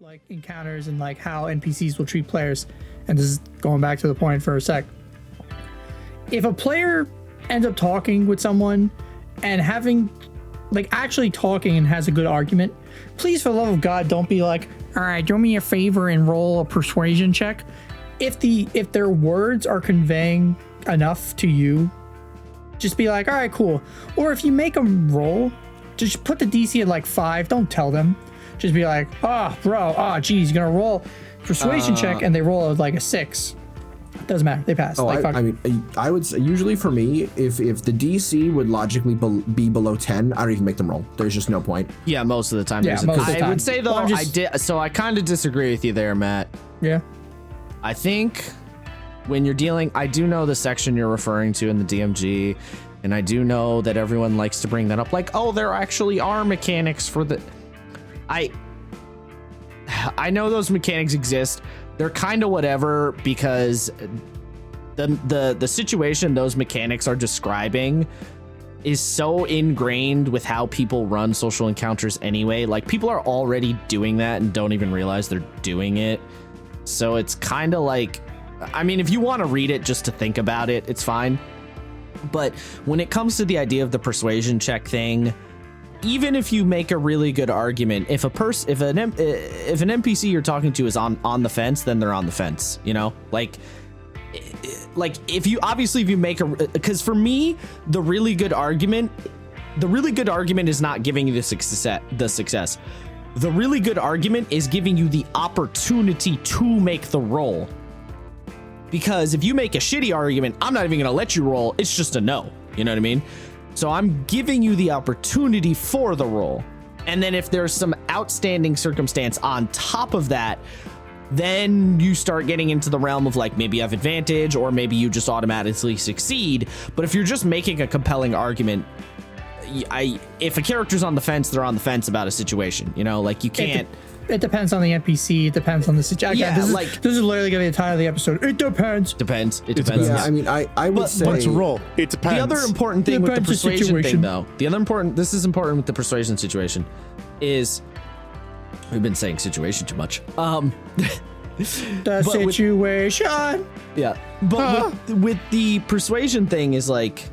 like encounters and like how NPCs will treat players. And this is going back to the point for a sec. If a player ends up talking with someone and having like actually talking and has a good argument, please, for the love of God, don't be like, all right, do me a favor and roll a persuasion check. If their words are conveying enough to you, just be like, all right, cool. Or if you make them roll, just put the DC at like 5. Don't tell them. Just be like, oh, bro, oh, geez, you're gonna roll persuasion check, and they roll like a 6. Doesn't matter. They pass. Oh, like, I mean, I would say usually for me, if the DC would logically be below 10, I don't even make them roll. There's just no point. Yeah, most of the time. Yeah, most of the time. I would say though, Well, so I kind of disagree with you there, Matt. Yeah. I think when you're dealing, I do know the section you're referring to in the DMG, and I do know that everyone likes to bring that up, like, oh, there actually are mechanics for the. I know those mechanics exist. They're kind of whatever, because the situation those mechanics are describing is so ingrained with how people run social encounters anyway. Like, people are already doing that and don't even realize they're doing it. So it's kind of like, I mean, if you want to read it just to think about it, it's fine. But when it comes to the idea of the persuasion check thing, even if you make a really good argument, if an NPC you're talking to is on the fence, then they're on the fence, you know? Like if you make because for me, the really good argument is not giving you the success. The really good argument is giving you the opportunity to make the roll. Because if you make a shitty argument, I'm not even going to let you roll. It's just a no. You know what I mean? So I'm giving you the opportunity for the roll. And then if there's some outstanding circumstance on top of that, then you start getting into the realm of like, maybe you have advantage, or maybe you just automatically succeed. But if you're just making a compelling argument, if a character's on the fence, they're on the fence about a situation, you know, like you can't. It depends on the NPC. It depends on the situation. Yeah, this is literally gonna be the title of the episode. It depends. It depends. Yeah, I mean, I would say. What's a roll? It depends. The other important thing with the persuasion thing, though, this is important with the persuasion situation, is we've been saying situation too much. The situation. Yeah, but with the persuasion thing is like,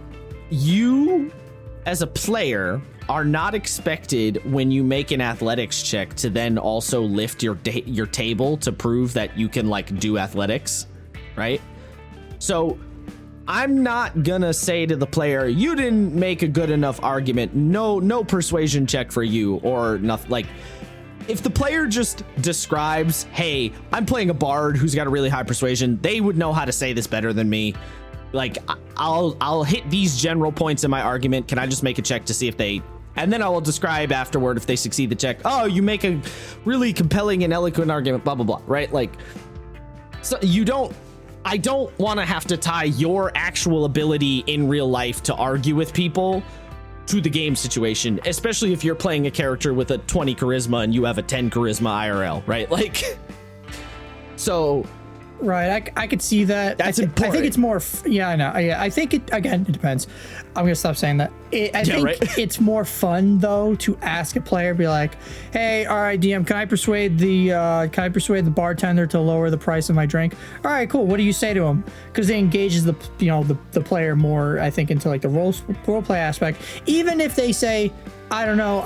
you as a player are not expected, when you make an athletics check, to then also lift your table to prove that you can like do athletics, right? So I'm not gonna say to the player, you didn't make a good enough argument, no persuasion check for you, or nothing. Like, if the player just describes, hey, I'm playing a bard who's got a really high persuasion, they would know how to say this better than me. Like, I'll hit these general points in my argument. Can I just make a check to see if they, and then I will describe afterward if they succeed the check. Oh, you make a really compelling and eloquent argument, blah, blah, blah, right? Like, so I don't want to have to tie your actual ability in real life to argue with people to the game situation, especially if you're playing a character with a 20 charisma and you have a 10 charisma IRL, right? Like, so. Right, I could see that. That's important. I think it's more. Yeah, I know. Yeah, I think it depends. I'm gonna stop saying that. I think it's more fun though to ask a player, be like, "Hey, all right, DM, can I persuade the bartender to lower the price of my drink?" All right, cool. What do you say to him? Because it engages the player more, I think, into like the role play aspect. Even if they say, I don't know,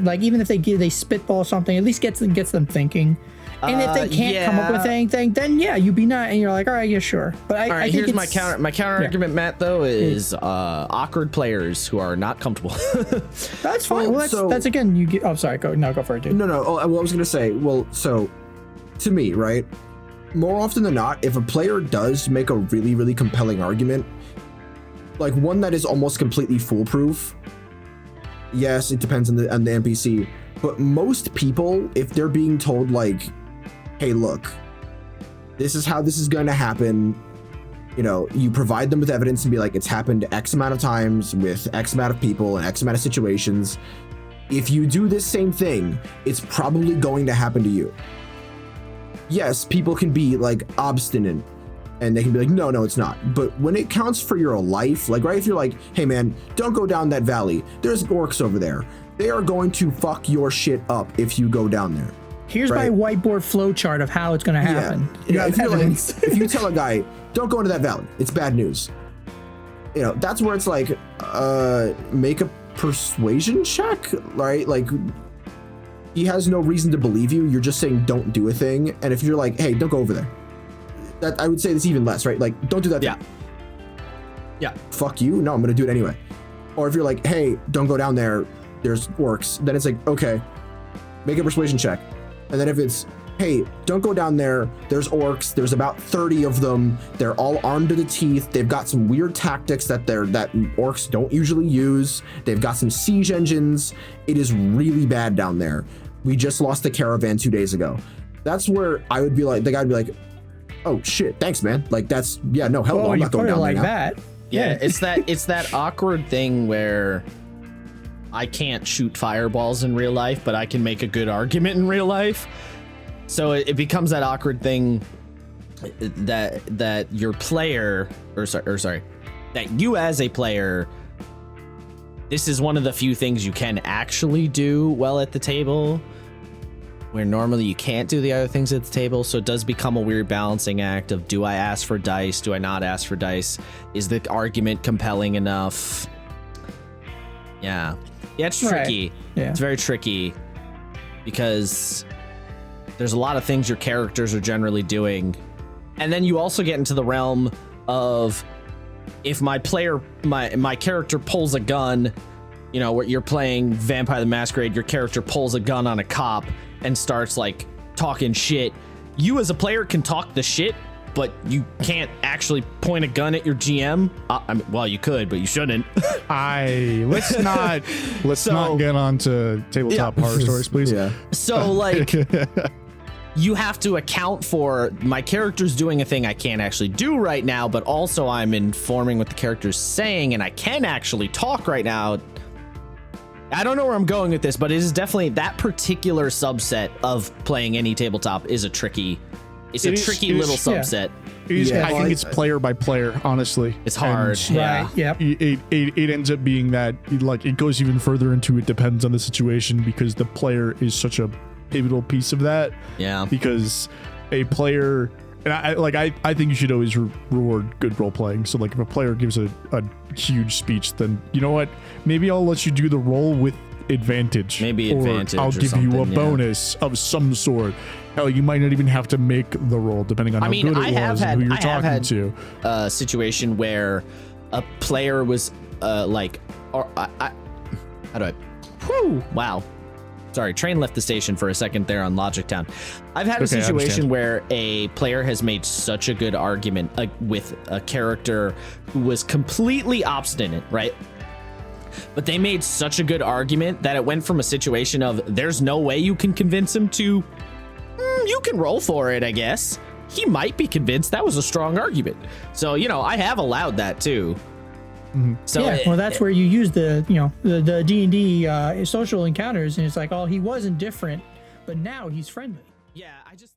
like even if they spitball something, at least gets them thinking. And if they can't come up with anything, then yeah, you be not, and you're like, all right, yeah, sure. But I think here's my counter argument, Matt. Though is awkward players who are not comfortable. That's fine. Well, that's again, you get. Oh, sorry. Go for it, dude. No. Oh, I was gonna say. Well, so to me, right? More often than not, if a player does make a really, really compelling argument, like one that is almost completely foolproof, yes, it depends on the NPC. But most people, if they're being told like, hey, look, this is how this is going to happen. You know, you provide them with evidence and be like, it's happened X amount of times with X amount of people and X amount of situations. If you do this same thing, it's probably going to happen to you. Yes, people can be like obstinate and they can be like, no, it's not. But when it counts for your life, like, right, if you're like, hey man, don't go down that valley. There's orcs over there. They are going to fuck your shit up if you go down there. Here's Right. my whiteboard flow chart of how it's going to happen. You have if, you're like, evidence. if you tell a guy, don't go into that valley, it's bad news. You know, that's where it's like, make a persuasion check, right? Like, he has no reason to believe you. You're just saying don't do a thing. And if you're like, hey, don't go over there, that I would say it's even less, right? Like, don't do that Yeah. thing. Yeah. Fuck you. No, I'm gonna do it anyway. Or if you're like, hey, don't go down there, there's orcs, then it's like, okay, make a persuasion check. And then if it's, hey, don't go down there, there's orcs, there's about 30 of them, they're all armed to the teeth, they've got some weird tactics that orcs don't usually use, they've got some siege engines, it is really bad down there. We just lost a caravan 2 days ago. That's where I would be like, the guy would be like, oh shit, thanks man. Like that's, yeah, no, hell no, I'm you not going put it down like there now. that. Yeah, it's that awkward thing where I can't shoot fireballs in real life, but I can make a good argument in real life. So it becomes that awkward thing that your player, that you as a player, this is one of the few things you can actually do well at the table, where normally you can't do the other things at the table. So it does become a weird balancing act of, do I ask for dice? Do I not ask for dice? Is the argument compelling enough? Yeah, it's tricky. Right. Yeah. It's very tricky because there's a lot of things your characters are generally doing. And then you also get into the realm of, if my character pulls a gun, you know, where you're playing Vampire the Masquerade, your character pulls a gun on a cop and starts like talking shit. You as a player can talk the shit, but you can't actually point a gun at your GM. I mean, well, you could, but you shouldn't. Let's not get onto tabletop horror stories, please. Yeah. So like, you have to account for, my character's doing a thing I can't actually do right now, but also I'm informing what the character's saying, and I can actually talk right now. I don't know where I'm going with this, but it is definitely, that particular subset of playing any tabletop is a tricky little subset. I think it's player by player, honestly. It's hard. And Yeah. Right. Yep. it ends up being that, like, it goes even further into, it depends on the situation, because the player is such a pivotal piece of that. Yeah. Because a player, and I think you should always reward good role playing. So like, if a player gives a huge speech, then you know what? Maybe I'll let you do the role with advantage. Maybe or advantage I'll or give you a something, yeah. bonus of some sort. Hell, you might not even have to make the role, depending on how good it was and who you're talking to. A situation where a player was how do I? Wow. Sorry, train left the station for a second there on Logic Town. I've had a situation where a player has made such a good argument with a character who was completely obstinate, right? But they made such a good argument that it went from a situation of, there's no way you can convince him, to you can roll for it, I guess. He might be convinced. That was a strong argument. So, you know, I have allowed that too. Mm-hmm. So yeah, well, that's where you use the D&D social encounters, and it's like, oh, he wasn't different, but now he's friendly. Yeah, I just